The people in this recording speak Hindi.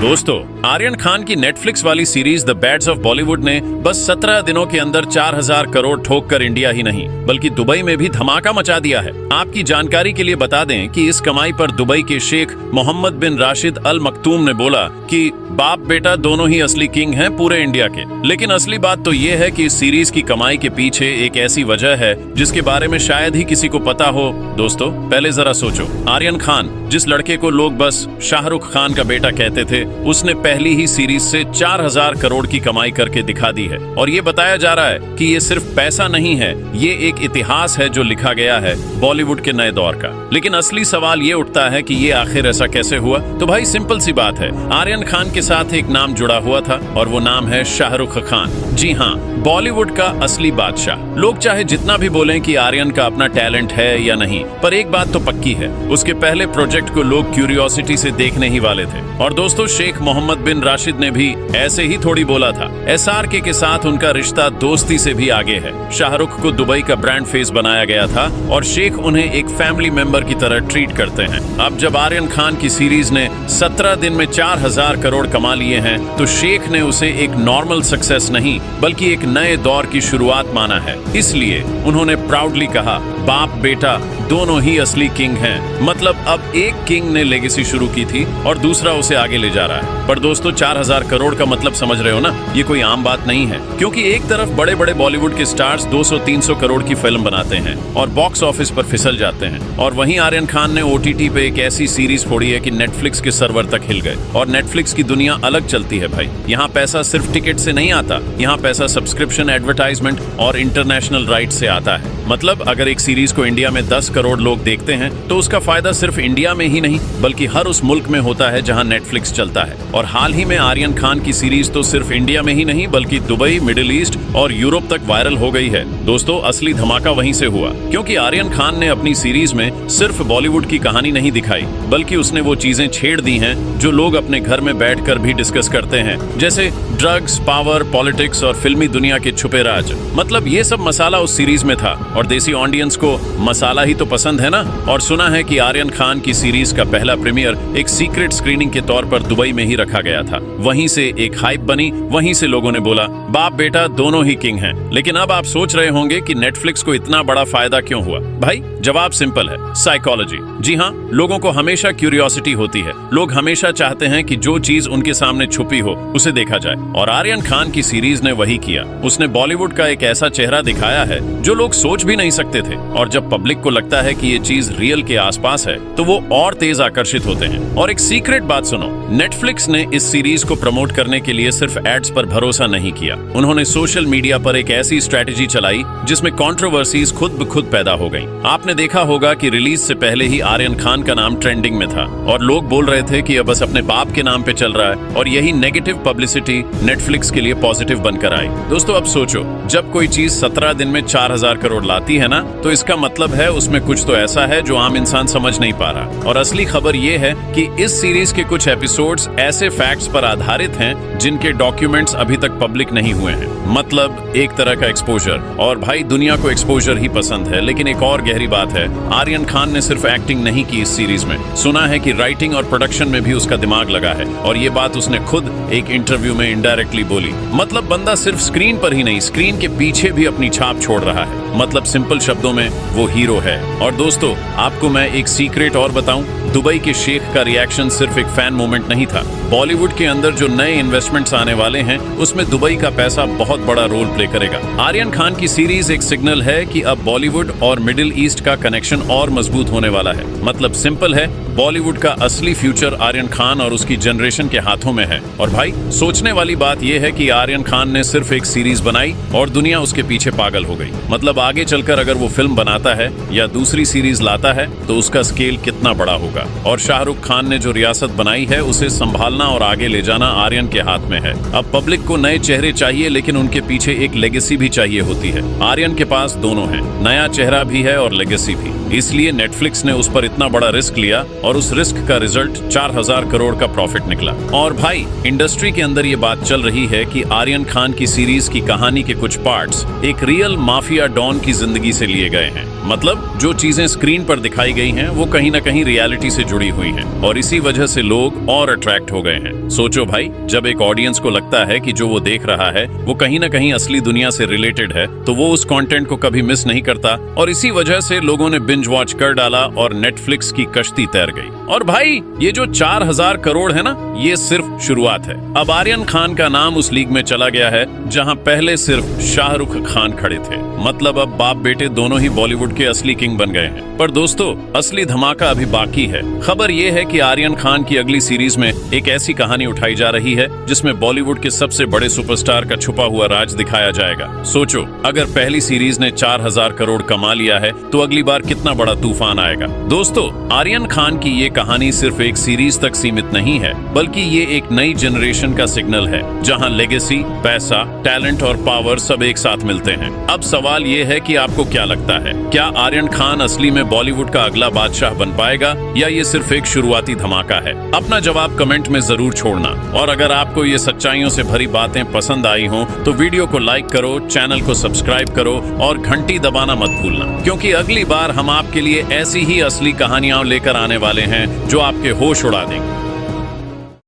दोस्तों, आर्यन खान की नेटफ्लिक्स वाली series the bads of Bollywood ने बस 17 दिनों के अंदर 4000 करोड़ ठोक कर इंडिया ही नहीं बल्कि दुबई में भी धमाका मचा दिया है। आपकी जानकारी के लिए बता दें कि इस कमाई पर दुबई के शेख मोहम्मद बिन राशिद अल मखतूम ने बोला कि बाप बेटा दोनों ही असली किंग हैं पूरे इंडिया के। लेकिन असली बात तो ये है कि इस सीरीज की कमाई के पीछे एक ऐसी वजह है जिसके बारे में शायद ही किसी को पता हो। दोस्तों, पहले जरा सोचो, आर्यन खान जिस लड़के को लोग बस शाहरुख खान का बेटा कहते थे, उसने पहली ही सीरीज से 4000 करोड़ की कमाई करके दिखा दी है। और ये बताया जा रहा है कि ये सिर्फ पैसा नहीं है, ये एक इतिहास है जो लिखा गया है बॉलीवुड के नए दौर का। लेकिन असली सवाल ये उठता है कि ये आखिर ऐसा कैसे हुआ? तो भाई सिंपल सी बात है, आर्यन खान के साथ एक नाम जुड़ा हुआ था और वो नाम है शाहरुख खान। जी हाँ, बॉलीवुड का असली बादशाह। लोग चाहे जितना भी बोलें कि आर्यन का अपना टैलेंट है या नहीं, पर एक बात तो पक्की है, उसके पहले प्रोजेक्ट को लोग क्यूरियोसिटी से देखने ही वाले थे। और दोस्तों, शेख मोहम्मद बिन राशिद ने भी ऐसे ही थोड़ी बोला था। SRK के साथ उनका रिश्ता दोस्ती से भी आगे है। शाहरुख को दुबई का ब्रांड फेस बनाया गया था और शेख उन्हें एक फैमिली मेंबर की तरह ट्रीट करते हैं। अब जब आर्यन खान की सीरीज ने 17 दिन में 4000 करोड़ कमा लिए हैं, तो शेख ने उसे एक नॉर्मल सक्सेस नहीं बल्कि एक नए दौर की शुरुआत माना है। इसलिए उन्होंने प्राउडली कहा, बाप बेटा दोनों ही असली किंग हैं। मतलब अब एक किंग ने लेगेसी शुरू की थी और दूसरा उसे आगे ले जा रहा है। पर दोस्तों, 4000 करोड़ का मतलब समझ रहे हो ना, ये कोई आम बात नहीं है। क्योंकि एक तरफ बड़े बड़े बॉलीवुड के स्टार्स 200-300 करोड़ की फिल्म बनाते हैं और बॉक्स ऑफिस पर फिसल जाते हैं, और वहीं आर्यन खान ने OTT पे एक ऐसी सीरीज फोड़ी है कि नेटफ्लिक्स के सर्वर तक हिल गए। और नेटफ्लिक्स की दुनिया अलग चलती है भाई। यहाँ पैसा सिर्फ टिकट से नहीं आता, यहाँ पैसा सब्सक्रिप्शन, एडवर्टाइजमेंट और इंटरनेशनल राइट से आता है। मतलब अगर एक सीरीज को इंडिया में 10 करोड़ लोग देखते हैं तो उसका फायदा सिर्फ इंडिया में ही नहीं बल्कि हर उस मुल्क में होता है जहां नेटफ्लिक्स चलता है। और हाल ही में आर्यन खान की सीरीज तो सिर्फ इंडिया में ही नहीं बल्कि दुबई, मिडिल ईस्ट और यूरोप तक वायरल हो गई है। दोस्तों, असली धमाका वहीं से हुआ, क्योंकि आर्यन खान ने अपनी सीरीज में सिर्फ बॉलीवुड की कहानी नहीं दिखाई बल्कि उसने वो चीजें छेड़ दी हैं जो लोग अपने घर में बैठकर भी डिस्कस करते हैं, जैसे ड्रग्स, पावर, पॉलिटिक्स और फिल्मी दुनिया के छुपे राज। मतलब ये सब मसाला उस सीरीज में था और देसी ऑडियंस को मसाला ही तो पसंद है ना। और सुना है कि आर्यन खान की सीरीज का पहला प्रीमियर एक सीक्रेट स्क्रीनिंग के तौर पर दुबई में ही रखा गया था। वहीं से एक हाइप बनी, वहीं से लोगों ने बोला, बाप बेटा दोनों ही किंग हैं। लेकिन अब आप सोच रहे होंगे कि नेटफ्लिक्स को इतना बड़ा फायदा क्यों हुआ? भाई जवाब सिंपल है, साइकोलॉजी। जी हाँ, लोगों को हमेशा क्यूरियोसिटी होती है। लोग हमेशा चाहते हैं कि जो चीज उनके सामने छुपी हो उसे देखा जाए, और आर्यन खान की सीरीज ने वही किया। उसने बॉलीवुड का एक ऐसा चेहरा दिखाया है जो लोग सोच भी नहीं सकते थे, और जब पब्लिक को लगता है कि ये चीज रियल के आसपास है तो वो और तेज आकर्षित होते हैं। और एक सीक्रेट बात सुनो, नेटफ्लिक्स ने इस सीरीज को प्रमोट करने के लिए सिर्फ एड्स पर भरोसा नहीं किया, उन्होंने सोशल मीडिया पर एक ऐसी स्ट्रेटेजी चलाई जिसमें कंट्रोवर्सीज खुद ब खुद पैदा हो गई। आपने देखा होगा कि रिलीज से पहले ही आर्यन खान का नाम ट्रेंडिंग में था और लोग बोल रहे थे कि अब बस अपने बाप के नाम पे चल रहा है, और यही नेगेटिव पब्लिसिटी नेटफ्लिक्स के लिए पॉजिटिव बनकर आई। दोस्तों, अब सोचो, जब कोई चीज 17 दिन में 4000 करोड़ लाती है ना, तो इसका मतलब है उसमें कुछ तो ऐसा है जो आम इंसान समझ नहीं पा रहा। और असली खबर ये है कि इस सीरीज के कुछ एपिसोड्स ऐसे फैक्ट्स पर आधारित हैं जिनके डॉक्यूमेंट्स अभी तक पब्लिक नहीं हुए हैं। मतलब एक तरह का एक्सपोजर। और भाई दुनिया को एक्सपोजर ही पसंद है। लेकिन एक और गहरी बात है, आर्यन खान ने सिर्फ एक्टिंग नहीं की इस सीरीज में, सुना है कि राइटिंग और प्रोडक्शन में भी उसका दिमाग लगा है, और ये बात उसने खुद एक इंटरव्यू में इनडायरेक्टली बोली। मतलब बंदा सिर्फ स्क्रीन पर ही नहीं, स्क्रीन के पीछे भी अपनी छाप छोड़ रहा है। मतलब सिंपल शब्दों में वो हीरो है। और दोस्तों, आपको मैं एक सीक्रेट और बताऊं, दुबई के शेख का रिएक्शन सिर्फ एक फैन मोमेंट नहीं था। बॉलीवुड के अंदर जो नए इन्वेस्टमेंट्स आने वाले हैं उसमें दुबई का पैसा बहुत बड़ा रोल प्ले करेगा। आर्यन खान की सीरीज एक सिग्नल है कि अब बॉलीवुड और मिडिल ईस्ट का कनेक्शन और मजबूत होने वाला है। मतलब सिंपल है, बॉलीवुड का असली फ्यूचर आर्यन खान और उसकी जनरेशन के हाथों में है। और भाई सोचने वाली बात यह है कि आर्यन खान ने सिर्फ एक सीरीज बनाई और दुनिया उसके पीछे पागल हो गई। मतलब आगे चलकर अगर वो फिल्म बनाता है या दूसरी सीरीज लाता है तो उसका स्केल कितना बड़ा होगा। और शाहरुख खान ने जो रियासत बनाई है उसे संभालना और आगे ले जाना आर्यन के हाथ में है। अब पब्लिक को नए चेहरे चाहिए, लेकिन उनके पीछे एक लेगेसी भी चाहिए होती है। आर्यन के पास दोनों है, नया चेहरा भी है और लेगेसी भी। इसलिए नेटफ्लिक्स ने उस पर इतना बड़ा रिस्क लिया और उस रिस्क का रिजल्ट 4000 करोड़ का प्रॉफिट निकला। और भाई इंडस्ट्री के अंदर ये बात चल रही है कि आर्यन खान की सीरीज की कहानी के कुछ पार्ट्स एक रियल माफिया डॉन की जिंदगी से लिए गए हैं। मतलब जो चीजें स्क्रीन पर दिखाई गई हैं वो कहीं ना कहीं रियलिटी से जुड़ी हुई हैं और इसी वजह से लोग और अट्रैक्ट हो गए हैं। सोचो भाई, जब एक ऑडियंस को लगता है कि जो वो देख रहा है वो कहीं ना कहीं असली दुनिया से रिलेटेड है तो वो उस कंटेंट को कभी मिस नहीं करता और इसी वजह से लोगों ने बिंज वॉच कर डाला और नेटफ्लिक्स की कश्ती तैर गई। और भाई, ये जो 4000 करोड़ है ना, ये सिर्फ शुरुआत है। अब आर्यन खान का नाम उस लीग में चला गया है जहां पहले सिर्फ शाहरुख खान खड़े थे। मतलब अब बाप बेटे दोनों ही बॉलीवुड के असली किंग बन गए हैं। पर दोस्तों, असली धमाका अभी बाकी है। खबर ये है कि आर्यन खान की अगली सीरीज में एक ऐसी कहानी उठाई जा रही है जिसमें बॉलीवुड के सबसे बड़े सुपरस्टार का छुपा हुआ राज दिखाया जाएगा। सोचो, अगर पहली सीरीज ने 4000 करोड़ कमा लिया है तो अगली बार कितना बड़ा तूफान आएगा। दोस्तों, आर्यन खान की ये कहानी सिर्फ एक सीरीज तक सीमित नहीं है, बल्कि ये एक नई जनरेशन का सिग्नल है जहां लेगेसी, पैसा, टैलेंट और पावर सब एक साथ मिलते हैं। अब सवाल ये है कि आपको क्या लगता है, क्या आर्यन खान असली में बॉलीवुड का अगला बादशाह बन पाएगा या ये सिर्फ एक शुरुआती धमाका है? अपना जवाब कमेंट में जरूर छोड़ना। और अगर आपको ये सच्चाइयों से भरी बातें पसंद आई हो तो वीडियो को लाइक करो, चैनल को सब्सक्राइब करो और घंटी दबाना मत भूलना, क्योंकि अगली बार हम आपके लिए ऐसी ही असली कहानियां लेकर आने वाले हैं जो आपके होश उड़ा देंगे।